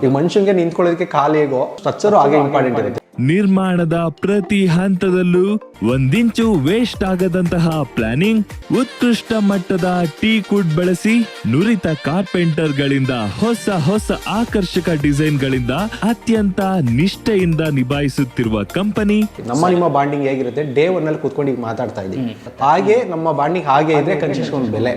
ಈಗ ಮನುಷ್ಯನಿಗೆ ನಿಂತ್ಕೊಳ್ಳೋದಕ್ಕೆ ಕಾಲು ಹೇಗೋ ಸ್ಟ್ರಕ್ಚರ್ ಹಾಗೆ ಇಂಪಾರ್ಟೆಂಟ್ ಇರುತ್ತೆ. ನಿರ್ಮಾಣದ ಪ್ರತಿ ಹಂತದಲ್ಲೂ ಒಂದಿಂಚು ವೇಸ್ಟ್ ಆಗದಂತಹ ಪ್ಲಾನಿಂಗ್, ಉತ್ಕೃಷ್ಟ ಮಟ್ಟದ ಟೀ ಕುಡ್ ಬಳಸಿ ನುರಿತ ಕಾರ್ಪೆಂಟರ್ ಗಳಿಂದ ಹೊಸ ಆಕರ್ಷಕ ಡಿಸೈನ್ ಗಳಿಂದ ಅತ್ಯಂತ ನಿಷ್ಠೆಯಿಂದ ನಿಭಾಯಿಸುತ್ತಿರುವ ಕಂಪನಿ. ನಿಮ್ಮ ಬಾಂಡಿಂಗ್ ಹೇಗಿರುತ್ತೆ, ಡೇ ಒನ್ ಅಲ್ಲಿ ಕೂತ್ಕೊಂಡು ಈಗ ಮಾತಾಡ್ತಾ ಇದ್ದೀವಿ, ಹಾಗೆ ನಮ್ಮ ಬಾಂಡಿಂಗ್ ಹಾಗೆ ಇದ್ರೆ ಕನ್ಸ್ಟ್ರಕ್ಷನ್ ಒಂದು ಬೆಲೆ.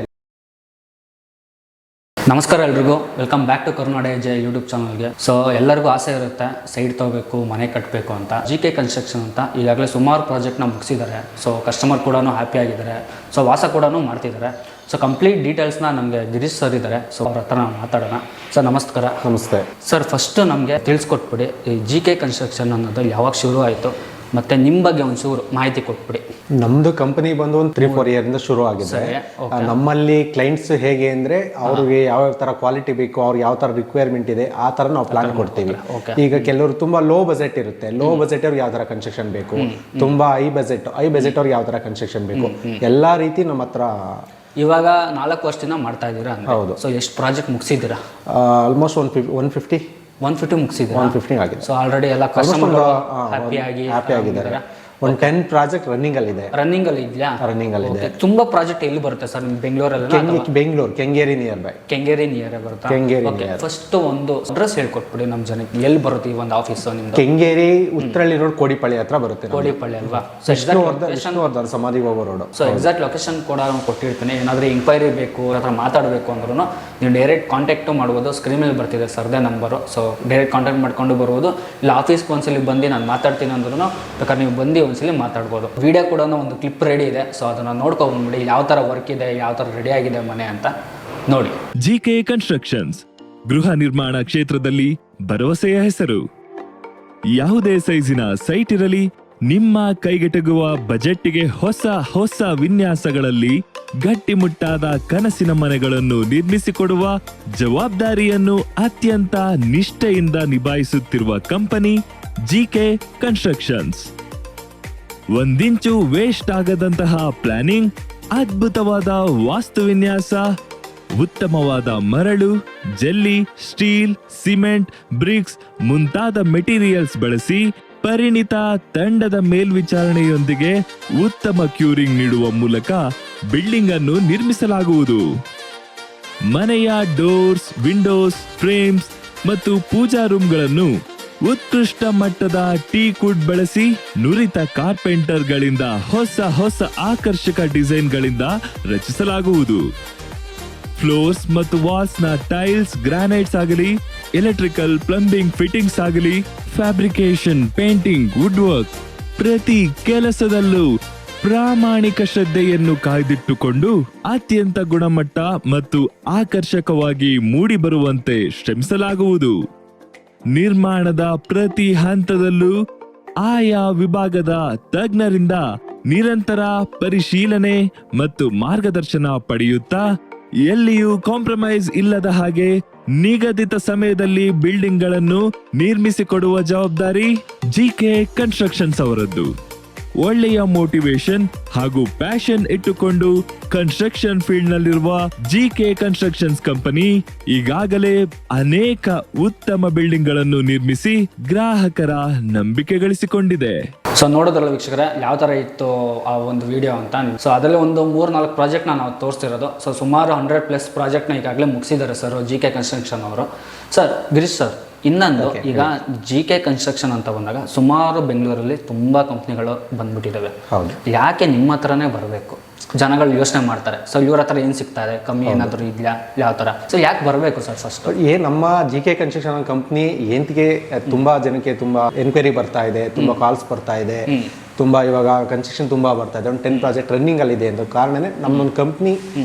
ನಮಸ್ಕಾರ ಎಲ್ರಿಗೂ, welcome back to Karunada J YouTube ಚಾನಲ್ಗೆ. ಸೊ ಎಲ್ಲರಿಗೂ ಆಸೆ ಇರುತ್ತೆ ಸೈಟ್ ತೊಗೋಬೇಕು, ಮನೆ ಕಟ್ಟಬೇಕು ಅಂತ. ಜಿ.ಕೆ ಕನ್ಸ್ಟ್ರಕ್ಷನ್ ಅಂತ ಈಗಾಗಲೇ ಸುಮಾರು ಪ್ರಾಜೆಕ್ಟ್ನ ಮುಗಿಸಿದ್ದಾರೆ. ಸೊ ಕಸ್ಟಮರ್ ಕೂಡ ಹ್ಯಾಪಿ ಆಗಿದ್ದಾರೆ. ಸೊ ವಾಸ ಕೂಡ ಮಾಡ್ತಿದ್ದಾರೆ. ಸೊ ಕಂಪ್ಲೀಟ್ ಡೀಟೇಲ್ಸ್ನ ನಮಗೆ ಗಿರೀಶ್ ಸರ್ ಇದ್ದಾರೆ. ಸೊ ಅವ್ರ ಹತ್ರ ನಾವು ಮಾತಾಡೋಣ. ಸರ್ ನಮಸ್ಕಾರ. ನಮಸ್ತೆ ಸರ್. ಫಸ್ಟ್ ನಮಗೆ ತಿಳಿಸ್ಕೊಟ್ಬಿಡಿ, ಈ ಜಿ.ಕೆ ಕನ್ಸ್ಟ್ರಕ್ಷನ್ ಅನ್ನೋದು ಯಾವಾಗ ಶುರು ಆಯಿತು, ಮತ್ತೆ ನಿಮ್ಮ ಬಗ್ಗೆ ಒಂಚೂರು ಮಾಹಿತಿ ಕೊಟ್ಬಿಡಿ. ನಮ್ದು ಕಂಪನಿ ಬಂದು ಒಂದು 3-4 ಇಯರ್ ಇಂದ ಶುರು ಆಗಿದೆ. ನಮ್ಮಲ್ಲಿ ಕ್ಲೈಂಟ್ಸ್ ಹೇಗೆ ಅಂದ್ರೆ ಅವ್ರಿಗೆ ಯಾವ ತರ ಕ್ವಾಲಿಟಿ ಬೇಕು, ಅವ್ರಿಗೆ ಯಾವ ತರ ರಿಕ್ವೈರ್ಮೆಂಟ್ ಇದೆ ಆ ತರ ನಾವು ಪ್ಲಾನ್ ಕೊಡ್ತೀವಿ. ಈಗ ಕೆಲವರು ತುಂಬಾ ಲೋ ಬಜೆಟ್ ಇರುತ್ತೆ, ಲೋ ಬಜೆಟ್ ಅವ್ರಿಗೆ ಯಾವ ತರ ಕನ್ಸ್ಟ್ರಕ್ಷನ್ ಬೇಕು, ತುಂಬಾ ಹೈ ಬಜೆಟ್ ಅವ್ರಿಗೆ ಯಾವ ತರ ಕನ್ಸ್ಟ್ರಕ್ಷನ್ ಬೇಕು, ಎಲ್ಲಾ ರೀತಿ ನಮ್ಮ ಹತ್ರ. ಇವಾಗ 4 ವರ್ಷದಿಂದ ಮಾಡ್ತಾ ಇದ್ದೀರಾ? ಹೌದು. ಸೊ ಎಷ್ಟು ಪ್ರಾಜೆಕ್ಟ್ ಮುಗಿಸಿದ್ದೀರಾ? ಆಲ್ಮೋಸ್ಟ್ 150 ಮುಗಿಸಿದ್ದೀರಾ? 150 ಆಗಿದೆ. ಸೊ ಆಲ್ರೆಡಿ ಎಲ್ಲ ಕಸ್ಟಮರ್ ಹ್ಯಾಪಿ ಆಗಿದ್ದಾರೆ. ಒಂದು 10 ಪ್ರಾಜೆಕ್ಟ್ ರನ್ನಿಂಗ್ ಅಲ್ಲಿ ಇದೆ. ರನ್ನಿಂಗ್ ಅಲ್ಲಿ ಇದೆಯಾ? ರನ್ನಿಂಗ್ ಅಲ್ಲಿ ಇದೆ. ತುಂಬಾ ಪ್ರಾಜೆಕ್ಟ್ ಎಲ್ಲಿ ಬರುತ್ತೆ ಸರ್ ನಿಮ್ ಬೆಂಗಳೂರಲ್ಲಿ? Bengaluru Kengeri near by. Kengeri near ಬರುತ್ತೆ. ಕೆಂಗೇರಿ. ಫಸ್ಟ್ ಒಂದು ಅಡ್ರೆಸ್ ಹೇಳ್ಕೊಟ್ಬಿಡಿ ನಮ್ಮ ಜನಕ್ಕೆ, ಎಲ್ಲಿ ಬರುತ್ತೆ ಈ ಒಂದು ಆಫೀಸ್ ನಿಮ್ದು? ಕೆಂಗೇರಿ ಉತ್ತರಳ್ಳಿ ರೋಡ್, ಕೋಡಿಪಳ್ಳಿ ಹತ್ರ ಬರುತ್ತೆ. ಕೋಡಿಪಳ್ಳಿ ಅಲ್ವಾ? ವಿಷ್ಣುವರ್ಧನ್ ಸಮಾಧಿ ಹೋಗೋ ರೋಡ್. ಸೊ ಎಕ್ಸಾಕ್ಟ್ ಲೊಕೇಶನ್ ಕೂಡ ಕೊಟ್ಟಿರ್ತೀನಿ. ಏನಾದರೂ ಎಂಕ್ವೈರಿ ಬೇಕು, ಹತ್ರ ಮಾತಾಡಬೇಕು ಅಂದ್ರೂ ನೀವು ಡೈರೆಕ್ಟ್ ಕಾಂಟ್ಯಾಕ್ಟು ಮಾಡ್ಬೋದು. ಸ್ಕ್ರೀನ್ ಮೇಲೆ ಬರ್ತಿದೆ ಸರ್ದೇ ನಂಬರು. ಸೊ ಡೈರೆಕ್ಟ್ ಕಾಂಟ್ಯಾಕ್ಟ್ ಮಾಡ್ಕೊಂಡು ಬರ್ಬೋದು. ಇಲ್ಲ ಆಫೀಸ್ಗೆ ಒಂದ್ಸಲಿ ಬಂದು ನಾನು ಮಾತಾಡ್ತೀನಿ ಅಂದ್ರೂ ಬೇಕಾದ್ರೆ ನೀವು ಬಂದು ಒಂದ್ಸಲಿ ಮಾತಾಡ್ಬೋದು. ವಿಡಿಯೋ ಕೂಡ ಒಂದು ಕ್ಲಿಪ್ ರೆಡಿ ಇದೆ. ಸೊ ಅದನ್ನು ನೋಡ್ಕೊಂಡ್ಬಿಡಿ, ಯಾವ ಥರ ವರ್ಕ್ ಇದೆ, ಯಾವ ಥರ ರೆಡಿ ಆಗಿದೆ ಮನೆ ಅಂತ ನೋಡಿ. ಜಿ.ಕೆ ಕನ್ಸ್ಟ್ರಕ್ಷನ್ಸ್ ಗೃಹ ನಿರ್ಮಾಣ ಕ್ಷೇತ್ರದಲ್ಲಿ ಭರವಸೆಯ ಹೆಸರು. ಯಾವುದೇ ಸೈಜಿನ ಸೈಟ್ ಇರಲಿ, ನಿಮ್ಮ ಕೈಗೆಟುಕುವ ಬಜೆಟ್ಗೆ ಹೊಸ ವಿನ್ಯಾಸಗಳಲ್ಲಿ ಗಟ್ಟಿಮುಟ್ಟಾದ ಕನಸಿನ ಮನೆಗಳನ್ನು ನಿರ್ಮಿಸಿಕೊಡುವ ಜವಾಬ್ದಾರಿಯನ್ನು ಅತ್ಯಂತ ನಿಷ್ಠೆಯಿಂದ ನಿಭಾಯಿಸುತ್ತಿರುವ ಕಂಪನಿ ಜಿ.ಕೆ ಕನ್ಸ್ಟ್ರಕ್ಷನ್ಸ್. ಒಂದಿಂಚು ವೇಸ್ಟ್ ಆಗದಂತಹ ಪ್ಲಾನಿಂಗ್, ಅದ್ಭುತವಾದ ವಾಸ್ತು ವಿನ್ಯಾಸ, ಉತ್ತಮವಾದ ಮರಳು, ಜೆಲ್ಲಿ, ಸ್ಟೀಲ್, ಸಿಮೆಂಟ್, ಬ್ರಿಕ್ಸ್ ಮುಂತಾದ ಮೆಟೀರಿಯಲ್ಸ್ ಬಳಸಿ ಪರಿಣಿತ ತಂಡದ ಮೇಲ್ವಿಚಾರಣೆಯೊಂದಿಗೆ ಉತ್ತಮ ಕ್ಯೂರಿಂಗ್ ನೀಡುವ ಮೂಲಕ ಬಿಲ್ಡಿಂಗ್ ಅನ್ನು ನಿರ್ಮಿಸಲಾಗುವುದು. ಮನೆಯ ಡೋರ್ಸ್, ವಿಂಡೋಸ್, ಫ್ರೇಮ್ಸ್ ಮತ್ತು ಪೂಜಾ ರೂಮ್ಗಳನ್ನು ಉತ್ಕೃಷ್ಟ ಮಟ್ಟದ ಟೀ ಕುಡ್ ಬಳಸಿ ನುರಿತ ಕಾರ್ಪೆಂಟರ್ ಗಳಿಂದ ಹೊಸ ಆಕರ್ಷಕ ಡಿಸೈನ್ ಗಳಿಂದ ರಚಿಸಲಾಗುವುದು. ಫ್ಲೋರ್ಸ್ ಮತ್ತು ವಾಲ್ಸ್ ನ ಟೈಲ್ಸ್, ಗ್ರಾನೈಟ್ಸ್ ಆಗಲಿ, ಎಲೆಕ್ಟ್ರಿಕಲ್, ಪ್ಲಂಬಿಂಗ್ ಫಿಟ್ಟಿಂಗ್ಸ್ ಆಗಲಿ, ಫ್ಯಾಬ್ರಿಕೇಶನ್, ಪೇಂಟಿಂಗ್, ವುಡ್ ವರ್ಕ್, ಪ್ರತಿ ಕೆಲಸದಲ್ಲೂ ಪ್ರಾಮಾಣಿಕ ಶ್ರದ್ಧೆಯನ್ನು ಕಾಯ್ದಿಟ್ಟುಕೊಂಡು ಅತ್ಯಂತ ಗುಣಮಟ್ಟ ಮತ್ತು ಆಕರ್ಷಕವಾಗಿ ಮೂಡಿ ಬರುವಂತೆ ಶ್ರಮಿಸಲಾಗುವುದು. ನಿರ್ಮಾಣದ ಪ್ರತಿ ಹಂತದಲ್ಲೂ ಆಯಾ ವಿಭಾಗದ ತಜ್ಞರಿಂದ ನಿರಂತರ ಪರಿಶೀಲನೆ ಮತ್ತು ಮಾರ್ಗದರ್ಶನ ಪಡೆಯುತ್ತಾ ಎಲ್ಲಿಯೂ ಕಾಂಪ್ರಮೈಸ್ ಇಲ್ಲದ ಹಾಗೆ ನಿಗದಿತ ಸಮಯದಲ್ಲಿ ಬಿಲ್ಡಿಂಗ್ ಗಳನ್ನು ನಿರ್ಮಿಸಿಕೊಡುವ ಜವಾಬ್ದಾರಿ ಜಿ.ಕೆ ಕನ್ಸ್ಟ್ರಕ್ಷನ್ಸ್ ಅವರದ್ದು. ಒಳ್ಳೆಯ ಮೋಟಿವೇಶನ್ ಹಾಗೂ ಪ್ಯಾಷನ್ ಇಟ್ಟುಕೊಂಡು ಕನ್ಸ್ಟ್ರಕ್ಷನ್ ಫೀಲ್ಡ್ ನಲ್ಲಿರುವ ಜಿ.ಕೆ ಕನ್ಸ್ಟ್ರಕ್ಷನ್ಸ್ ಕಂಪನಿ ಈಗಾಗಲೇ ಅನೇಕ ಉತ್ತಮ ಬಿಲ್ಡಿಂಗ್ ಗಳನ್ನು ನಿರ್ಮಿಸಿ ಗ್ರಾಹಕರ ನಂಬಿಕೆ ಗಳಿಸಿಕೊಂಡಿದೆ. ಸೊ ನೋಡೋದ್ರಲ್ಲ ವೀಕ್ಷಕರೇ, ಯಾವ ಥರ ಇತ್ತು ಆ ಒಂದು ವಿಡಿಯೋ ಅಂತ. ಸೊ ಅದರಲ್ಲಿ ಒಂದು 3-4 ಪ್ರಾಜೆಕ್ಟ್ನ ನಾವು ತೋರಿಸ್ತಿರೋದು. ಸೊ ಸುಮಾರು 100+ ಪ್ರಾಜೆಕ್ಟ್ನ ಈಗಾಗಲೇ ಮುಗಿಸಿದ್ದಾರೆ ಸರ್ ಜಿ.ಕೆ ಕನ್ಸ್ಟ್ರಕ್ಷನ್ ಅವರು. ಸರ್ ಗಿರೀಶ್ ಸರ್, ಇನ್ನೊಂದು ಈಗ ಜಿ.ಕೆ ಕನ್ಸ್ಟ್ರಕ್ಷನ್ ಅಂತ ಬಂದಾಗ ಸುಮಾರು ಬೆಂಗಳೂರಲ್ಲಿ ತುಂಬಾ ಕಂಪ್ನಿಗಳು ಬಂದ್ಬಿಟ್ಟಿದ್ದಾವೆ. ಯಾಕೆ ನಿಮ್ಮ ಹತ್ರನೇ ಬರಬೇಕು ಜನಗಳು ಯೋಚನೆ ಮಾಡ್ತಾರೆ? ಸೊ ಇವ್ರ ಹತ್ರ ಏನ್ ಸಿಗ್ತಾ ಇದೆ, ಕಮ್ಮಿ ಏನಾದ್ರು ಇದೆಯಾ, ಯಾವ ತರ? ಸೊ ಯಾಕೆ ಬರಬೇಕು ಸರ್? ಫಸ್ಟ್ ನಮ್ಮ ಜಿ.ಕೆ ಕನ್ಸ್ಟ್ರಕ್ಷನ್ ಕಂಪ್ನಿ ಏಂತಿಗೆ ತುಂಬಾ ಜನಕ್ಕೆ ತುಂಬಾ ಎನ್ಕ್ವೈರಿ ಬರ್ತಾ ಇದೆ, ತುಂಬಾ ಕಾಲ್ಸ್ ಬರ್ತಾ ಇದೆ, ತುಂಬಾ ಇವಾಗ ಕನ್ಸ್ಟ್ರಕ್ಷನ್ ತುಂಬಾ ಬರ್ತಾ ಇದೆ. ಒಂದು 10 ಪ್ರಾಜೆಕ್ಟ್ ರನ್ನಿಂಗ್ ಅಲ್ಲಿ ಇದೆ ಅಂತ ಕಾರಣನೇ ನಮ್ಮೊಂದು ಕಂಪ್ನಿ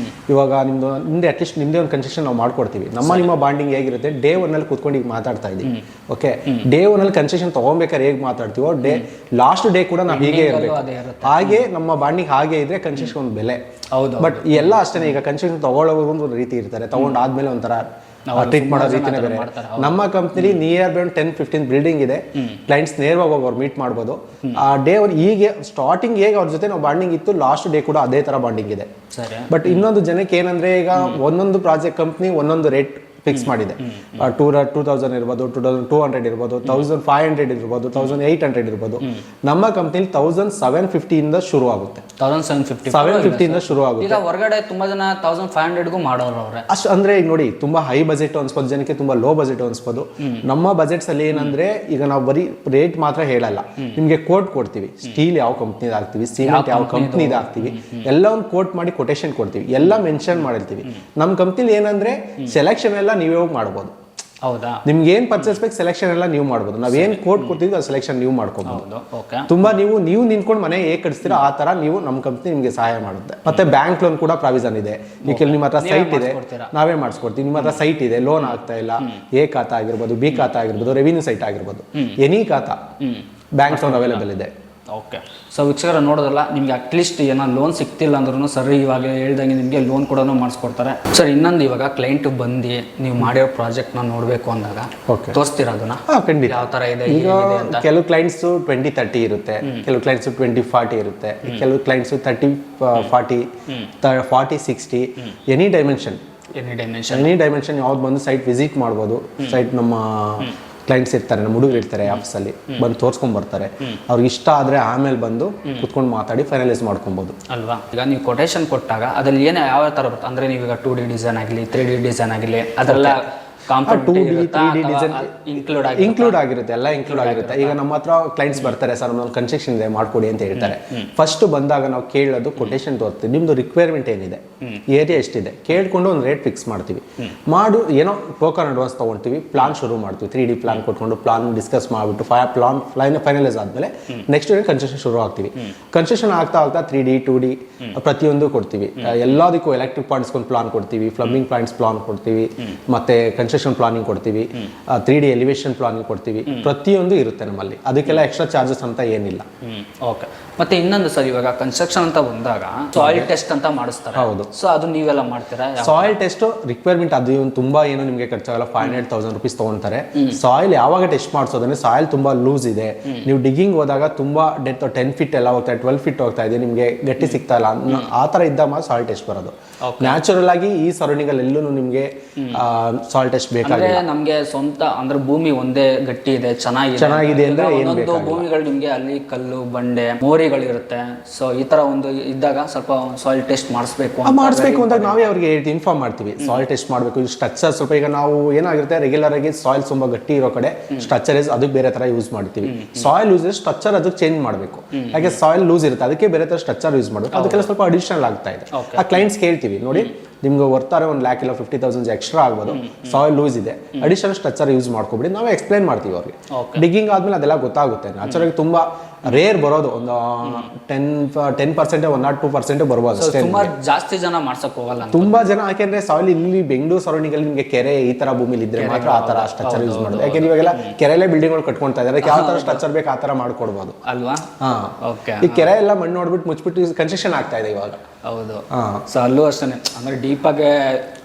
ಇವಾಗ ನಿಮ್ದು ಅಟ್ಲೀಸ್ಟ್ ನಿಮ್ದೇ ಒಂದು ಕನ್ಸ್ಟ್ರಕ್ಷನ್ ನಾವು ಮಾಡ್ಕೊಡ್ತೀವಿ. ನಿಮ್ಮ ಬಾಂಡಿಂಗ್ ಹೇಗಿರುತ್ತೆ, ಡೇ ಒನ್ ಅಲ್ಲಿ ಕೂತ್ಕೊಂಡು ಈಗ ಮಾತಾಡ್ತಾ ಇದೀವಿ. ಓಕೆ, ಡೇ ಒನ್ ಅಲ್ಲಿ ಕನ್ಸ್ಟ್ರಕ್ಷನ್ ತಗೋಬೇಕಾದ್ರೆ ಹೇಗೆ ಮಾತಾಡ್ತೀವೋ ಲಾಸ್ಟ್ ಡೇ ಕೂಡ ನಾವು ಹೀಗೆ ಇರಬೇಕು. ಹಾಗೆ ನಮ್ಮ ಬಾಂಡಿಂಗ್ ಹಾಗೆ ಇದ್ರೆ ಕನ್ಸ್ಟ್ರಕ್ಷನ್ ಒಂದು ಬೆಲೆ. ಬಟ್ ಎಲ್ಲ ಅಷ್ಟೇ. ಈಗ ಕನ್ಸ್ಟ್ರಕ್ಷನ್ ತಗೊಳ್ಳೋರು ಒಂದು ರೀತಿ ಇರ್ತಾರೆ, ತಗೊಂಡಾದ್ಮೇಲೆ ಒಂಥರ ಟ್ರೀಟ್ ಮಾಡೋ ರೀತಿನೇ ಬೇರೆ. ನಮ್ಮ ಕಂಪ್ನಿಲಿ ನಿಯರ್ ಬೈ 10-15 ಬಿಲ್ಡಿಂಗ್ ಇದೆ. ಕ್ಲೈಂಟ್ಸ್ ನೇರವಾಗಿ ಹೋಗಿ ಅವ್ರು ಮೀಟ್ ಮಾಡ್ಬೋದು. ಆ ಡೇ ಹೀಗೆ ಸ್ಟಾರ್ಟಿಂಗ್ ಹೇಗೆ ಅವ್ರ ಜೊತೆ ನಾವು ಬಾಂಡಿಂಗ್ ಇತ್ತು, ಲಾಸ್ಟ್ ಡೇ ಕೂಡ ಅದೇ ತರ ಬಾಂಡಿಂಗ್ ಇದೆ. ಬಟ್ ಇನ್ನೊಂದು ಜನಕ್ಕೆ ಏನಂದ್ರೆ, ಈಗ ಒಂದೊಂದು ಪ್ರಾಜೆಕ್ಟ್ ಕಂಪ್ನಿ ಒಂದೊಂದು ರೇಟ್ ಫಿಕ್ಸ್ ಮಾಡಿದೆ. 2000 ಇರ್ಬೋದು, 2200 ಇರ್ಬೋದು, 1500 ಇರ್ಬೋದು, 1800 ಇರ್ಬೋದು. ನಮ್ಮ ಕಂಪ್ನಿಲಿ 1750 ಇಂದ ಶುರು ಆಗುತ್ತೆ. 750 ಇಂದ ಶುರು ಆಗುತ್ತೆ. ಈಗ ಹೊರಗಡೆ ತುಂಬಾ ಜನ 1500ಗೂ ಮಾಡೋರು ಅವ್ರೆ. ಅಷ್ಟು ಅಂದ್ರೆ ಈಗ ನೋಡಿ, ತುಂಬಾ ಹೈ ಬಜೆಟ್ ಅನ್ಸ್ಬೋದು ಜನಕ್ಕೆ, ತುಂಬಾ ಲೋ ಬಜೆಟ್ ಅನ್ಸ್ಬೋದು. ನಮ್ಮ ಬಜೆಟ್ಸ್ ಅಲ್ಲಿ ಏನಂದ್ರೆ, ಈಗ ನಾವು ಬರೀ ರೇಟ್ ಮಾತ್ರ ಹೇಳಲ್ಲ, ನಿಮ್ಗೆ ಕೋಟ್ ಕೊಡ್ತೀವಿ. ಸ್ಟೀಲ್ ಯಾವ ಕಂಪ್ನಿದ್ ಹಾಕ್ತಿವಿ, ಸಿಮೆಂಟ್ ಯಾವ ಕಂಪ್ನಿದ್ ಹಾಕ್ತಿವಿ, ಎಲ್ಲ ಒಂದು ಕೋಟ್ ಮಾಡಿ ಕೊಟೇಶನ್ ಕೊಡ್ತೀವಿ, ಎಲ್ಲ ಮೆನ್ಷನ್ ಮಾಡಿರ್ತೀವಿ. ನಮ್ಮ ಕಂಪ್ನಿಲಿ ಏನಂದ್ರೆ ಸೆಲೆಕ್ಷನ್ ಎಲ್ಲ ನೀವೇ ಹೋಗಿ ಮಾಡ್ಬೋದು. ಹೌದಾ? ನಿಮ್ಗೆ ಏನ್ ಪರ್ಚೇಸ್ ಬೇಕು ಸೆಲೆಕ್ಷನ್ ಎಲ್ಲ ನೀವು ಮಾಡ್ಬೋದು. ನಾವ್ ಏನ್ ಕೋಟ್ ಕೊಡ್ತೀವಿ ಆ ಸೆಲೆಕ್ಷನ್ ನೀವು ಮಾಡ್ಕೋಬಹುದು. ಓಕೆ. ತುಂಬಾ ನೀವು ನಿಂತ್ಕೊಂಡು ಮನೆ ಹೇಗೆ ಕಟ್ಸ್ತೀರಾ ಆ ತರ ನೀವು ನಮ್ಮ ಕಂಪ್ನಿ ನಿಮ್ಗೆ ಸಹಾಯ ಮಾಡುತ್ತೆ. ಮತ್ತೆ ಬ್ಯಾಂಕ್ ಲೋನ್ ಕೂಡ ಪ್ರಾವಿಷನ್ ಇದೆ. ಈಗ ನಿಮ್ಮ ಹತ್ರ ಸೈಟ್ ಇದೆ, ನಾವೇ ಮಾಡಿಸ್ಕೊಡ್ತೀವಿ. ನಿಮ್ಮ ಹತ್ರ ಸೈಟ್ ಇದೆ, ಲೋನ್ ಆಗ್ತಾ ಇಲ್ಲ, ಎ ಖಾತಾ ಆಗಿರ್ಬೋದು, ಬಿ ಖಾತಾ ಆಗಿರ್ಬೋದು, ರೆವಿನ್ಯೂ ಸೈಟ್ ಆಗಿರ್ಬೋದು, ಎನಿ ಖಾತಾ ಬ್ಯಾಂಕ್ ಲೋನ್ ಅವೈಲೇಬಲ್ ಇದೆ. ಓಕೆ. ಸೊ ವೀಕ್ಷಕರ ನೋಡೋದಲ್ಲ, ನಿಮ್ಗೆ ಅಟ್ಲೀಸ್ಟ್ ಏನೋ ಲೋನ್ ಸಿಗ್ತಿಲ್ಲ ಅಂದ್ರೂ ಸರ್ ಇವಾಗ ಹೇಳ್ದಂಗೆ ನಿಮಗೆ ಲೋನ್ ಕೂಡ ಮಾಡಿಸ್ಕೊಡ್ತಾರೆ. ಸರ್ ಇನ್ನೊಂದು, ಇವಾಗ ಕ್ಲೈಂಟ್ ಬಂದು ನೀವು ಮಾಡಿರೋ ಪ್ರಾಜೆಕ್ಟ್ನ ನೋಡಬೇಕು ಅಂದಾಗ ತೋರಿಸ್ತೀರಾ ಅದನ್ನ? ಖಂಡಿತ. ಯಾವ ಥರ ಇದೆ ಈಗ ಕೆಲವು ಕ್ಲೈಂಟ್ಸ್ 20-30 ಇರುತ್ತೆ, ಕೆಲವು ಕ್ಲೈಂಟ್ಸ್ 20-40 ಇರುತ್ತೆ, ಕೆಲವು ಕ್ಲೈಂಟ್ಸ್ 30-40, 40-60, ಎನಿ ಡೈಮೆನ್ಷನ್ ಯಾವ್ದು ಬಂದು ಸೈಟ್ ವಿಸಿಟ್ ಮಾಡ್ಬೋದು. ಸೈಟ್ ನಮ್ಮ ಕ್ಲೈಂಟ್ಸ್ ಇರ್ತಾರೆ, ನಮ್ಮ ಹುಡುಗರು ಇರ್ತಾರೆ ಆಫೀಸಲ್ಲಿ, ಬಂದು ತೋರ್ಸ್ಕೊಂಡ್ ಬರ್ತಾರೆ. ಅವ್ರಿಗೆ ಇಷ್ಟ ಆದ್ರೆ ಆಮೇಲೆ ಬಂದು ಕುತ್ಕೊಂಡು ಮಾತಾಡಿ ಫೈನಲೈಸ್ ಮಾಡ್ಕೊಬಹುದು ಅಲ್ವಾ? ಈಗ ನೀವು ಕೊಟೇಶನ್ ಕೊಟ್ಟಾಗ ಅದ್ರಲ್ಲಿ ಏನೇ ಯಾವ ಥರ ಬರುತ್ತೆ ಅಂದ್ರೆ, ನೀವೀಗ 2D ಡಿಸೈನ್ ಆಗಲಿ 3D ಡಿಸೈನ್ ಆಗಲಿ ಅದೆಲ್ಲ 2D 3D ಡಿಸೈನ್ ಇನ್ಕ್ಲೂಡ್ ಆಗಿರುತ್ತೆ, ಎಲ್ಲ ಇನ್ಕ್ಲೂಡ್ ಆಗಿರುತ್ತೆ. ಈಗ ನಮ್ಮ ಹತ್ರ ಕ್ಲೈಂಟ್ಸ್ ಬರ್ತಾರೆ, ಸರ್ ನಮ್ಮೊಂದು ಕನ್ಸ್ಟ್ರಕ್ಷನ್ ಇದೆ ಮಾಡ್ಕೊಡಿ ಅಂತ ಹೇಳ್ತಾರೆ. ಫಸ್ಟ್ ಬಂದಾಗ ನಾವು ಕೇಳೋದು ಕೊಟೇಶನ್ ತೋರಿಸ್ತೀವಿ, ನಿಮ್ದು ರಿಕ್ವೈರ್ಮೆಂಟ್ ಏನಿದೆ, ಏರಿಯಾ ಎಷ್ಟಿದೆ ಕೇಳ್ಕೊಂಡು ಒಂದು ರೇಟ್ ಫಿಕ್ಸ್ ಮಾಡ್ತೀವಿ. ಏನೋ ಟೋಕನ್ ಅಡ್ವಾನ್ಸ್ ತೊಗೊಳ್ತೀವಿ, ಪ್ಲಾನ್ ಶುರು ಮಾಡ್ತೀವಿ. 3D ಪ್ಲಾನ್ ಕೊಟ್ಕೊಂಡು ಪ್ಲಾನ್ ಡಿಸ್ಕಸ್ ಮಾಡಿಬಿಟ್ಟು ಪ್ಲಾನ್ ಫೈನಲೈಸ್ ಆದಮೇಲೆ ನೆಕ್ಸ್ಟ್ ಕನ್ಸ್ಟ್ರಕ್ಷನ್ ಶುರು ಆಗ್ತೀವಿ. ಕನ್ಸ್ಟ್ರಕ್ಷನ್ ಆಗ್ತಾ 3D 2D ಪ್ರತಿಯೊಂದು ಕೊಡ್ತೀವಿ. ಎಲ್ಲದಕ್ಕೂ ಎಲೆಕ್ಟ್ರಿಕ್ ಪಾಯಿಂಟ್ಸ್ ಒಂದು ಪ್ಲಾನ್ ಕೊಡ್ತೀವಿ, ಪ್ಲಂಬಿಂಗ್ ಪಾಯಿಂಟ್ಸ್ ಪ್ಲಾನ್ ಕೊಡ್ತೀವಿ, ಮತ್ತೆ ಪ್ಲಾನಿಂಗ್ ಕೊಡ್ತೀವಿ, 3D ಎಲಿವೇಶನ್ ಪ್ಲಾನಿಂಗ್ ಕೊಡ್ತೀವಿ. ಪ್ರತಿಯೊಂದು ಇರುತ್ತೆ ನಮ್ಮಲ್ಲಿ, ಅದಕ್ಕೆಲ್ಲ ಎಕ್ಸ್ಟ್ರಾ ಚಾರ್ಜಸ್ ಅಂತ ಏನಿಲ್ಲ. ಓಕೆ. ಮತ್ತೆ ಇನ್ನೊಂದು ಸರ್, ಇವಾಗ ಕನ್ಸ್ಟ್ರಕ್ಷನ್ ಅಂತ ಬಂದಾಗ ಸಾಯಿಲ್ ಟೆಸ್ಟ್ ಅಂತ ಮಾಡಿಸ್ತಾರೆ. ಹೌದು. ಸೊ ಅದು ನೀವೆಲ್ಲ ಮಾಡ್ತೀರಾ? ಸಾಯಿಲ್ ಟೆಸ್ಟ್ ರಿಕ್ವೈರ್ಮೆಂಟ್ ಅದು ತುಂಬಾ ಏನು ನಿಮಗೆ ಖರ್ಚಾಗಲ್ಲ, 500,000 rupees ತಗೊಂತಾರೆ. ಸಾಯಿಲ್ ಯಾವಾಗ ಟೆಸ್ಟ್ ಮಾಡಿಸೋದಂದ್ರೆ, ಸಾಯಿಲ್ ತುಂಬಾ ಲೂಸ್ ಇದೆ, ನೀವು ಡಿಗ್ಗಿಂಗ್ ಹೋದಾಗ ತುಂಬಾ ಡೆತ್ 10 feet ಎಲ್ಲ ಹೋಗ್ತಾ ಇದೆ, 12 feet ಹೋಗ್ತಾ ಇದೆ, ನಿಮಗೆ ಗಟ್ಟಿ ಸಿಗ್ತಾ ಇಲ್ಲ, ಆ ತರ ಇದ್ದಾಗ ಸಾಯಿಲ್ ಟೆಸ್ಟ್ ಬರೋದು. ನ್ಯಾಚುರಲ್ ಆಗಿ ಈ ಸರೌಂಡಿಂಗ್ ಅಲ್ಲಿ ಎಲ್ಲೂ ನಿಮಗೆ ಸಾಯಿಲ್ ಟೆಸ್ಟ್ ಬೇಕಾಗಿಲ್ಲ. ನಮ್ಗೆ ಸ್ವಂತ ಅಂದ್ರೆ ಭೂಮಿ ಒಂದೇ ಗಟ್ಟಿ ಇದೆ, ಚೆನ್ನಾಗಿದೆ ಅಂದ್ರೆ ಒಂದೊಂದು ಭೂಮಿಗಳು ನಿಮ್ಗೆ ಅಲ್ಲಿ ಕಲ್ಲು ಬಂಡೆ ಮೋರಿಗಳಿರುತ್ತೆ. ಸೊ ಈ ತರ ಒಂದು ಇದ್ದಾಗ ಸ್ವಲ್ಪ ಸಾಯಿಲ್ ಟೆಸ್ಟ್ ಮಾಡಿಸ್ಬೇಕು ಅಂದಾಗ ನಾವೇ ಅವ್ರಿಗೆ ಇನ್ಫಾರ್ಮ್ ಮಾಡ್ತೀವಿ, ಸಾಯಿಲ್ ಟೆಸ್ಟ್ ಮಾಡಬೇಕು. ಸ್ಟ್ರಕ್ಚರ್ ಸ್ವಲ್ಪ, ಈಗ ನಾವು ಏನಾಗಿರುತ್ತೆ ರೆಗ್ಯುಲರ್ ಆಗಿ ಸಾಯಿಲ್ ತುಂಬಾ ಗಟ್ಟಿ ಇರೋ ಕಡೆ ಸ್ಟ್ರಕ್ಚರ್ ಅದಕ್ಕೆ ಬೇರೆ ತರ ಯೂಸ್ ಮಾಡ್ತೀವಿ. ಸಾಯಿಲ್ ಯೂಸ್ ಸ್ಟ್ರಕ್ಚರ್ ಅದಕ್ಕೆ ಚೇಂಜ್ ಮಾಡಬೇಕು. ಹಾಗೆ ಸಾಯಿಲ್ ಲೂಸ್ ಇರುತ್ತೆ, ಅದಕ್ಕೆ ಬೇರೆ ತರ ಸ್ಟ್ರಕ್ಚರ್ ಯೂಸ್ ಮಾಡಬೇಕು. ಅದಕ್ಕೆಲ್ಲ ಸ್ವಲ್ಪ ಅಡಿಷನಲ್ ಆಗ್ತಾ ಇದೆ. ಆ ಕ್ಲೈಂಟ್ಸ್ ಕೇಳ್ತೀವಿ, ನೋಡಿ ನಿಮ್ಗೆ ವರ್ತಾರೆ 1 lakh ಇಲ್ಲ 50,000 ಎಕ್ಸ್ಟ್ರಾ ಆಗ್ಬೋದು, ಸಾಯಿಲ್ ಲೂಸ್ ಇದೆ, ಅಡಿಷನಲ್ ಸ್ಟ್ರಕ್ಚರ್ ಯೂಸ್ ಮಾಡ್ಕೊಬಿಡಿ, ನಾವೇ ಎಕ್ಸ್ಪ್ಲೈನ್ ಮಾಡ್ತೀವಿ ಅವ್ರಿಗೆ. ಡಿಗ್ಗಿಂಗ್ ಆದ್ಮೇಲೆ ಅದೆಲ್ಲ ಗೊತ್ತಾಗುತ್ತೆ. ನ್ಯಾಚುರಲ್ ತುಂಬಾ ರೇರ್ ಬರೋದು, ಒಂದು 10% 1 or 2% ಬರ್ಬೋದು ಅಷ್ಟೇ. ಜಾಸ್ತಿ ಜನ ಮಾಡ್ಸಕ್ ಹೋಗಲ್ಲ, ತುಂಬಾ ಜನ. ಯಾಕೆಂದ್ರೆ ಸಾಯಿಲ್ ಇಲ್ಲಿ ಬೆಂಗಳೂರು ಸರೌಂಡಿಂಗ್ ಅಲ್ಲಿ ನಿಮ್ಗೆ ಕೆರೆ ಈ ತರ ಭೂಮಿಲಿ ಇದ್ರೆ ಮಾತ್ರ ಆ ತರ ಸ್ಟ್ರಕ್ಚರ್ ಯೂಸ್ ಮಾಡೋದು. ಯಾಕೆಂದ್ರೆ ಇವಾಗೆಲ್ಲ ಕೆರೆಯಲ್ಲೇ ಬಿಲ್ಡಿಂಗ್ ಗಳು ಕಟ್ಕೊಳ್ತಾ ಇದ್ದಾರೆ, ಯಾವ ತರ ಸ್ಟ್ರಕ್ಚರ್ ಬೇಕು ಆ ತರ ಮಾಡ್ಕೊಡ್ಬೋದು ಅಲ್ವಾ? ಈ ಕೆರೆ ಎಲ್ಲ ಮಣ್ಣು ನೋಡ್ಬಿಟ್ಟು ಮುಚ್ಚಿಬಿಟ್ಟು ಕನ್ಸ್ಟ್ರಕ್ಷನ್ ಆಗ್ತಾ ಇದೆ ಇವಾಗ. ಹೌದು. ಸೊ ಅಲ್ಲೂ ಅಷ್ಟೇ, ಅಂದ್ರೆ ಡೀಪ್ ಆಗಿ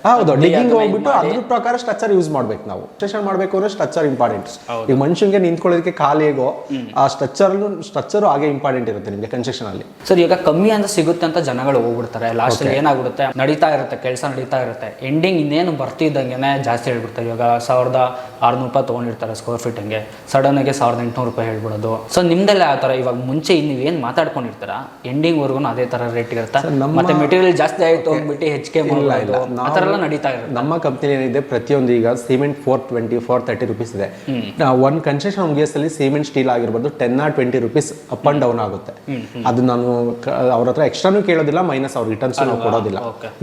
ಹೌದು, ಡಿಗ್ಗಿಂಗ್ ಹೋಗ್ಬಿಟ್ಟು ಅದ್ರ ಪ್ರಕಾರ ಸ್ಟ್ರಕ್ಚರ್ ಯೂಸ್ ಮಾಡ್ಬೇಕು. ನಾವು ಸ್ಟ್ರಕ್ಚರ್ ಮಾಡ್ಬೇಕು ಅಂದ್ರೆ ಸ್ಟ್ರಕ್ಚರ್ ಇಂಪಾರ್ಟೆಂಟ್. ಈಗ ಮನುಷ್ಯನಿಗೆ ನಿಂತ್ಕೊಳ್ಳೋದಕ್ಕೆ ಕಾಲು ಹೇಗೋ, ಆ ಸ್ಟ್ರಕ್ಚರ್ ಹಾಗೆ ಇಂಪಾರ್ಟೆಂಟ್ ಇರುತ್ತೆ ನಿಮಗೆ ಕನ್ಸ್ಟ್ರಕ್ಷನ್ ಅಲ್ಲಿ. ಸರ್ ಈಗ ಕಮ್ಮಿ ಅಂತ ಸಿಗುತ್ತೆ ಅಂತ ಜನಗಳು ಹೋಗ್ಬಿಡ್ತಾರೆ, ಲಾಸ್ಟ್ ಏನಾಗ್ಬಿಡುತ್ತೆ, ನಡೀತಾ ಇರುತ್ತೆ ಕೆಲಸ, ನಡೀತಾ ಇರುತ್ತೆ, ಎಂಡಿಂಗ್ ಇನ್ನೇನು ಬರ್ತಿದ್ದಂಗೆ ಜಾಸ್ತಿ ಹೇಳ್ಬಿಡ್ತಾರೆ. ಇವಾಗ 1600 ರೂಪಾಯಿ ತೊಗೊಂಡಿರ್ತಾರೆ ಸ್ಕ್ವೇರ್ ಫೀಟ್, ಹಂಗೆ ಸಡನ್ ಆಗಿ 1800 ರೂಪಾಯಿ ಹೇಳ್ಬಿಡೋದು. ಸೊ ನಿಮ್ದೆಲ್ಲ ಯಾವ ಥರ? ಇವಾಗ ಮುಂಚೆ ನೀವೇನು ಮಾತಾಡ್ಕೊಂಡಿರ್ತಾರ ಎಂಡಿಂಗ್ ವರ್ಗು ಅದೇ ಥರ ರೇಟ್ ಇರುತ್ತೆ, ಮತ್ತೆ ಮೆಟೀರಿಯಲ್ ಜಾಸ್ತಿ ಆಯ್ತು ಹೋಗ್ಬಿಟ್ಟು ಹೆಚ್ಚಿಗೆ ಇಲ್ಲ ಆ ಥರ ಎಲ್ಲ ನಡೀತಾ ಇರುತ್ತೆ. ನಮ್ಮ ಕಂಪ್ನಿ ಏನಿದೆ ಪ್ರತಿಯೊಂದು, ಈಗ ಸಿಮೆಂಟ್ 420-430 rupees ಇದೆ. ಒಂದು ಕನ್ಸ್ಟ್ರಕ್ಷನ್ ಮುಗಿಯೋಸಲ್ಲಿ ಸಿಮೆಂಟ್ ಸ್ಟೀಲ್ ಆಗಿರ್ಬೋದು 10 or 20 rupees up and down ಆಗುತ್ತೆ. ಅದು ನಾನು ಅವ್ರ ಹತ್ರ ಎಕ್ಸ್ಟ್ರಾನು ಕೇಳೋದಿಲ್ಲ, ಮೈನಸ್ ಅವ್ರ ರಿಟರ್ನ್ಸ್ ನಾವು ಕೊಡೋದಿಲ್ಲ.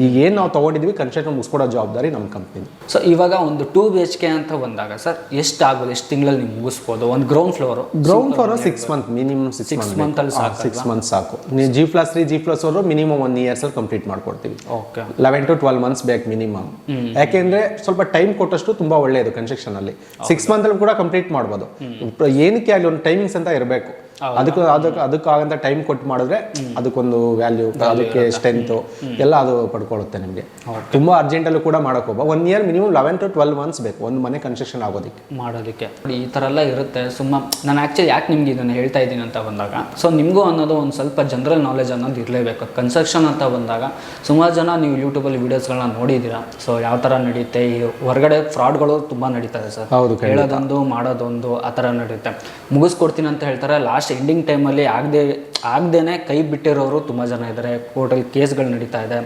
ಈಗ ಏನು ನಾವು ತಗೊಂಡಿದ್ವಿ ಕನ್ಸ್ಟ್ರಕ್ಷನ್ ಮುಗಿಸ್ಕೊಡೋ ಜವಾಬ್ದಾರಿ ನಮ್ಮ ಕಂಪ್ನಿ. ಸೊ ಇವಾಗ ಒಂದು 2 BHK ಅಂತ ಬಂದಾಗ ಸರ್ ಎಷ್ಟು ಆಗ್ಬೋದು, ಎಷ್ಟು ತಿಂಗಳಲ್ಲಿ ನೀವು ಮುಗಿಸ್ಬೋದು? ಒಂದು ground floor 6 months minimum, 6 month ಅಲ್ಲಿ 6 months ಸಾಕು. ನೀವು G+3 G+4 ಮಿನಿಮಮ್ 1 years ಅಲ್ಲಿ ಕಂಪ್ಲೀಟ್ ಮಾಡ್ಕೊಡ್ತೀವಿ. 11 to 12 months ಬೇಕು ಮಿನಿಮಮ್. ಯಾಕೆಂದ್ರೆ ಸ್ವಲ್ಪ ಟೈಮ್ ಕೊಟ್ಟಷ್ಟು ತುಂಬಾ ಒಳ್ಳೆಯದು ಕನ್ಸ್ಟ್ರಕ್ಷನ್ ಅಲ್ಲಿ. 6 month ಅಲ್ಲಿ ಕೂಡ ಕಂಪ್ಲೀಟ್ ಮಾಡ್ಬೋದು. ಏನಕ್ಕೆ ಆಗಲಿ ಒಂದು ಟೈಮಿಂಗ್ಸ್ ಅಂತ ಇರಬೇಕು. ಅದಕ್ಕಾಗಂತ ಟೈಮ್ ಕೊಟ್ಟು ಮಾಡಿದ್ರೆ ಅದಕ್ಕೊಂದು ವ್ಯಾಲ್ಯೂ, ಅದಕ್ಕೆ ಸ್ಟ್ರೆಂತ್ ಎಲ್ಲ ಅದು ಪಡ್ಕೊಳ್ಳುತ್ತೆ ನಿಮಗೆ. ತುಂಬಾ ಅರ್ಜೆಂಟಲ್ಲೂ ಕೂಡ ಮಾಡಕ್ ಹೋಗ 1 year ಮಿನಿಮಮ್ 11 to 12 months ಬೇಕು ಒಂದು ಮನೆ ಕನ್ಸ್ಟ್ರಕ್ಷನ್ ಮಾಡೋದಕ್ಕೆ. ಈ ಥರ ಎಲ್ಲ ಇರುತ್ತೆ. ನಾನು ಆ್ಯಕ್ಚುಲಿ ಯಾಕೆ ನಿಮ್ಗೆ ಇದನ್ನು ಹೇಳ್ತಾ ಇದ್ದೀನಿ ಅಂತ ಬಂದಾಗ, ಸೊ ನಿಮಗೂ ಅನ್ನೋದು ಒಂದು ಸ್ವಲ್ಪ ಜನರಲ್ ನಾಲೆಜ್ ಅನ್ನೋದು ಇರಲೇಬೇಕು. ಕನ್ಸ್ಟ್ರಕ್ಷನ್ ಅಂತ ಬಂದಾಗ ಸುಮಾರು ಜನ ನೀವು ಯೂಟ್ಯೂಬಲ್ಲಿ ವೀಡಿಯೋಸ್ಗಳನ್ನ ನೋಡಿದ್ದೀರಾ. ಸೊ ಯಾವ ಥರ ನಡೀತೆ, ಈ ಹೊರಗಡೆ ಫ್ರಾಡ್ಗಳು ತುಂಬ ನಡೀತಾರೆ ಸರ್. ಹೇಳೋದೊಂದು ಮಾಡೋದೊಂದು ಆ ಥರ ನಡೆಯುತ್ತೆ. ಮುಗಿಸ್ಕೊಡ್ತೀನಿ ಅಂತ ಹೇಳ್ತಾರೆ, ಲಾಸ್ಟ್ ಎಂಡಿಂಗ್ ಟೈಮಲ್ಲಿ ಆಗದೇನೆ ಕೈ ಬಿಟ್ಟಿರೋರು ತುಂಬ ಜನ ಇದ್ದಾರೆ. ಕೋರ್ಟಲ್ಲಿ ಕೇಸ್ಗಳು ನಡೀತಾ ಇದೆ.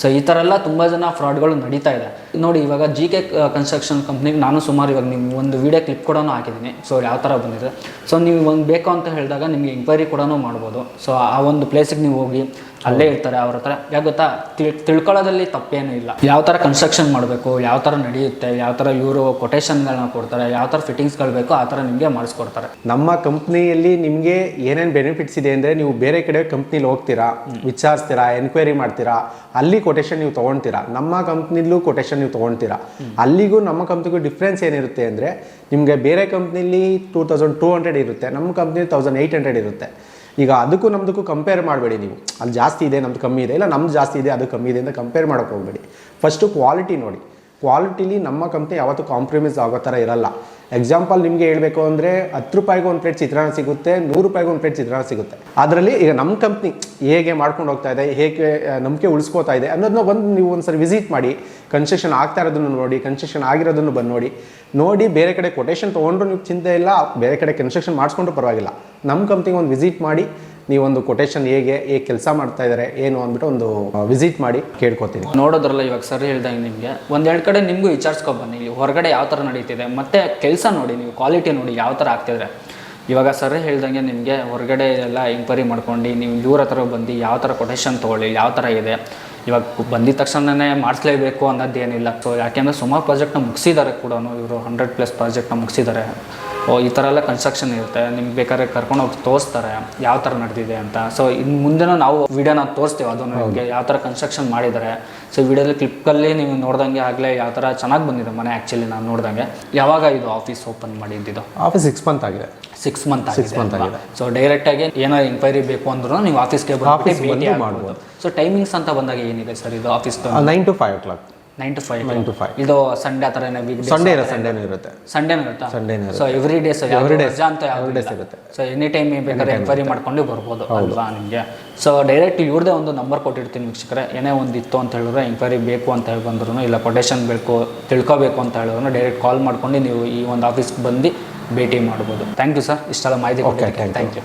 ಸೊ ಈ ಥರ ಎಲ್ಲ ತುಂಬ ಜನ ಫ್ರಾಡ್ಗಳು ನಡೀತಾ ಇದೆ ನೋಡಿ. ಇವಾಗ JK ಕನ್ಸ್ಟ್ರಕ್ಷನ್ ಕಂಪ್ನಿಗೆ ನಾನು ಸುಮಾರು ಇವಾಗ ನೀವು ಒಂದು ವೀಡಿಯೋ ಕ್ಲಿಪ್ ಕೂಡ ಹಾಕಿದ್ದೀನಿ. ಸೊ ಯಾವ ಥರ ಬಂದಿದೆ, ಸೊ ನೀವು ಒಂದು ಬೇಕು ಅಂತ ಹೇಳಿದಾಗ ನಿಮಗೆ ಎಂಕ್ವೈರಿ ಕೂಡ ಮಾಡ್ಬೋದು. ಸೊ ಆ ಒಂದು ಪ್ಲೇಸಿಗೆ ನೀವು ಹೋಗಿ ಅಲ್ಲೇ ಇರ್ತಾರೆ ಅವ್ರ ಹತ್ರ. ಯಾಕೆ ಗೊತ್ತಾ, ತಿಳ್ಕೊಳ್ಳೋದಲ್ಲಿ ತಪ್ಪೇನೂ ಇಲ್ಲ. ಯಾವ ಥರ ಕನ್ಸ್ಟ್ರಕ್ಷನ್ ಮಾಡಬೇಕು, ಯಾವ ಥರ ನಡೆಯುತ್ತೆ, ಯಾವ ಥರ ಇವರು ಕೊಟೇಶನ್ಗಳನ್ನ ಕೊಡ್ತಾರೆ, ಯಾವ ಥರ ಫಿಟ್ಟಿಂಗ್ಸ್ಗಳು ಬೇಕೋ ಆ ಥರ ನಿಮಗೆ ಮಾಡಿಸ್ಕೊಡ್ತಾರೆ. ನಮ್ಮ ಕಂಪ್ನಿಯಲ್ಲಿ ನಿಮಗೆ ಏನೇನು ಬೆನಿಫಿಟ್ಸ್ ಇದೆ ಅಂದರೆ, ನೀವು ಬೇರೆ ಕಡೆ ಕಂಪ್ನಿಲಿ ಹೋಗ್ತೀರಾ, ವಿಚಾರಿಸ್ತೀರಾ, ಎನ್ಕ್ವೈರಿ ಮಾಡ್ತೀರಾ, ಅಲ್ಲಿ ಕೊಟೇಶನ್ ನೀವು ತೊಗೊಳ್ತೀರಾ. ನಮ್ಮ ಕಂಪ್ನಿಲೂ ಕೊಟೇಶನ್ ನೀವು ತೊಗೊಳ್ತೀರಾ. ಅಲ್ಲಿಗೂ ನಮ್ಮ ಕಂಪ್ನಿಗೂ ಡಿಫ್ರೆನ್ಸ್ ಏನಿರುತ್ತೆ ಅಂದರೆ, ನಿಮಗೆ ಬೇರೆ ಕಂಪ್ನಿಲಿ 2200 ಇರುತ್ತೆ, ನಮ್ಮ ಕಂಪ್ನಿ 1800 ಇರುತ್ತೆ. ಈಗ ಅದಕ್ಕೂ ನಮ್ಮದಕ್ಕೂ ಕಂಪೇರ್ ಮಾಡಬೇಡಿ ನೀವು. ಅಲ್ಲಿ ಜಾಸ್ತಿ ಇದೆ ನಮ್ದು ಕಮ್ಮಿ ಇದೆ, ಇಲ್ಲ ನಮ್ದು ಜಾಸ್ತಿ ಇದೆ ಅದು ಕಮ್ಮಿ ಇದೆ ಅಂತ ಕಂಪೇರ್ ಮಾಡೋಕೆ ಹೋಗಬೇಡಿ. ಫಸ್ಟು ಕ್ವಾಲಿಟಿ ನೋಡಿ. ಕ್ವಾಲಿಟಿಲಿ ನಮ್ಮ ಕಂಪ್ನಿ ಯಾವತ್ತೂ ಕಾಂಪ್ರಮೈಸ್ ಆಗೋ ಥರ ಇರಲ್ಲ. ಎಕ್ಸಾಂಪಲ್ ನಿಮಗೆ ಹೇಳಬೇಕು ಅಂದರೆ, 10 ರೂಪಾಯಿಗೆ ಒಂದು ಪ್ಲೇಟ್ ಚಿತ್ರಾನ್ನ ಸಿಗುತ್ತೆ, 100 ರೂಪಾಯಿಗೆ ಒಂದು ಪ್ಲೇಟ್ ಚಿತ್ರಾನ್ನ ಸಿಗುತ್ತೆ. ಅದರಲ್ಲಿ ಈಗ ನಮ್ಮ ಕಂಪ್ನಿ ಹೇಗೆ ಮಾಡ್ಕೊಂಡು ಹೋಗ್ತಾ ಇದೆ, ಹೇಗೆ ನಂಬಿಕೆ ಉಳಿಸ್ಕೋತಾ ಇದೆ ಅನ್ನೋದನ್ನ ನೀವು ಒಂದ್ಸರಿ ವಿಸಿಟ್ ಮಾಡಿ. ಕನ್ಸ್ಟ್ರಕ್ಷನ್ ಆಗ್ತಾ ಇರೋದನ್ನು ನೋಡಿ, ಕನ್ಸ್ಟ್ರಕ್ಷನ್ ಆಗಿರೋದನ್ನು ಬಂದು ನೋಡಿ. ಬೇರೆ ಕಡೆ ಕೊಟೇಶನ್ ತೊಗೊಂಡ್ರು ನೀವು ಚಿಂತೆ ಇಲ್ಲ, ಬೇರೆ ಕಡೆ ಕನ್ಸ್ಟ್ರಕ್ಷನ್ ಮಾಡಿಸ್ಕೊಂಡ್ರು ಪರವಾಗಿಲ್ಲ. ನಮ್ಮ ಕಂಪ್ನಿಗೆ ಒಂದು ವಿಸಿಟ್ ಮಾಡಿ, ನೀವೊಂದು ಕೊಟೇಶನ್ ಹೇಗೆ ಕೆಲಸ ಮಾಡ್ತಾ ಇದ್ದಾರೆ ಏನು ಅಂದ್ಬಿಟ್ಟು ಒಂದು ವಿಸಿಟ್ ಮಾಡಿ ಕೇಳ್ಕೊತೀನಿ. ನೋಡೋದ್ರಲ್ಲ ಇವಾಗ ಸರ್ ಹೇಳ್ದಂಗೆ ನಿಮಗೆ ಒಂದೆರಡು ಕಡೆ ನಿಮಗೂ ವಿಚಾರಿಸ್ಕೊಬನ್ನಿ, ಇಲ್ಲಿ ಹೊರಗಡೆ ಯಾವ ಥರ ನಡೀತಿದೆ, ಮತ್ತು ಕೆಲಸ ನೋಡಿ, ನೀವು ಕ್ವಾಲಿಟಿ ನೋಡಿ ಯಾವ ಥರ ಆಗ್ತಿದ್ರೆ. ಇವಾಗ ಸರ್ ಹೇಳ್ದಂಗೆ ನಿಮಗೆ ಹೊರಗಡೆ ಎಲ್ಲ ಎಂಕ್ವೈರಿ ಮಾಡ್ಕೊಂಡು ನೀವು ಇವ್ರ ಹತ್ರ ಬಂದು ಯಾವ ಥರ ಕೊಟೇಶನ್ ತೊಗೊಳ್ಳಿ, ಯಾವ ಥರ ಇದೆ. ಇವಾಗ ಬಂದಿದ ತಕ್ಷಣನೇ ಮಾಡಿಸ್ಲೇಬೇಕು ಅನ್ನೋದೇನಿಲ್ಲ. ಸೊ ಯಾಕೆಂದರೆ ಸುಮಾರು ಪ್ರಾಜೆಕ್ಟ್ನ ಮುಗಿಸಿದ್ದಾರೆ ಕೂಡ, ಇವರು 100+ ಪ್ರಾಜೆಕ್ಟ್ನ ಮುಗಿಸಿದ್ದಾರೆ. ಈ ಥರ ಎಲ್ಲ ಕನ್ಸ್ಟ್ರಕ್ಷನ್ ಇರುತ್ತೆ. ನಿಮ್ಗೆ ಬೇಕಾದ್ರೆ ಕರ್ಕೊಂಡು ಹೋಗಿ ತೋರಿಸ್ತಾರೆ ಯಾವ ಥರ ನಡೆದಿದೆ ಅಂತ. ಸೊ ಇನ್ನು ಮುಂದೆನೂ ನಾವು ವೀಡಿಯೋನ ತೋರಿಸ್ತೀವಿ, ಅದು ನಿಮಗೆ ಯಾವ ಥರ ಕನ್ಸ್ಟ್ರಕ್ಷನ್ ಮಾಡಿದ್ದಾರೆ. ಸೊ ವಿಡಿಯೋದಲ್ಲಿ ಕ್ಲಿಪ್ಪಲ್ಲಿ ನೀವು ನೋಡ್ದಂಗೆ ಆಗಲೇ ಯಾವ ಥರ ಚೆನ್ನಾಗಿ ಬಂದಿದೆ ಮನೆ. ಆ್ಯಕ್ಚುಲಿ ನಾನು ನೋಡ್ದಂಗೆ. ಯಾವಾಗ ಇದು ಆಫೀಸ್ ಓಪನ್ ಮಾಡಿದ್ದು? ಆಫೀಸ್ 6 months ಆಗಿದೆ. 6 months ಆಗಿದೆ. ಸೊ ಡೈರೆಕ್ಟಾಗಿ ಏನೋ ಎಂಕ್ವೈರಿ ಬೇಕು ಅಂದ್ರೂ ನೀವು ಆಫೀಸ್ಗೆ ಭೇಟಿ ಮಾಡ್ಬೋದು. ಸೊ ಟೈಮಿಂಗ್ಸ್ ಅಂತ ಬಂದಾಗ ಏನಿದೆ ಸರ್ ಇದು ಆಫೀಸ್? 9 to 5 o'clock. 9 to 5. ಇದು ಸಂಡೇ ಆ ಥರನೇ? ಸಂಡೇನೂ ಇರುತ್ತೆ. ಸೊ ಎವ್ರಿ ಡೇಸ್ ರಜಾ ಅಂತ ಇರುತ್ತೆ. ಸೊ ಎನಿ ಟೈಮ್ ಬೇಕಾದ್ರೆ ಎಂಕ್ವೈರಿ ಮಾಡ್ಕೊಂಡು ಬರ್ಬೋದು ಅಲ್ವಾ ನಿಮಗೆ. ಸೊ ಡೈರೆಕ್ಟ್ ಇವ್ರದೇ ಒಂದು ನಂಬರ್ ಕೊಟ್ಟಿರ್ತೀನಿ ವೀಕ್ಷಕರೇ. ಏನೇ ಒಂದು ಇತ್ತು ಅಂತ ಹೇಳಿದ್ರೆ, ಎಂಕ್ವೈರಿ ಬೇಕು ಅಂತ ಹೇಳಿ ಬಂದ್ರು, ಇಲ್ಲ ಕೊಟೇಶನ್ ಬೇಕು ತಿಳ್ಕೊಬೇಕು ಅಂತ ಹೇಳಿದ್ರು, ಡೈರೆಕ್ಟ್ ಕಾಲ್ ಮಾಡ್ಕೊಂಡು ನೀವು ಈ ಒಂದು ಆಫೀಸ್ಗೆ ಬಂದು ಭೇಟಿ ಮಾಡ್ಬೋದು. ಥ್ಯಾಂಕ್ ಯು ಸರ್, ಇಷ್ಟೆಲ್ಲ ಮಾಹಿತಿ ಕೊಟ್ಟಿದ್ದಕ್ಕೆ. Thank you.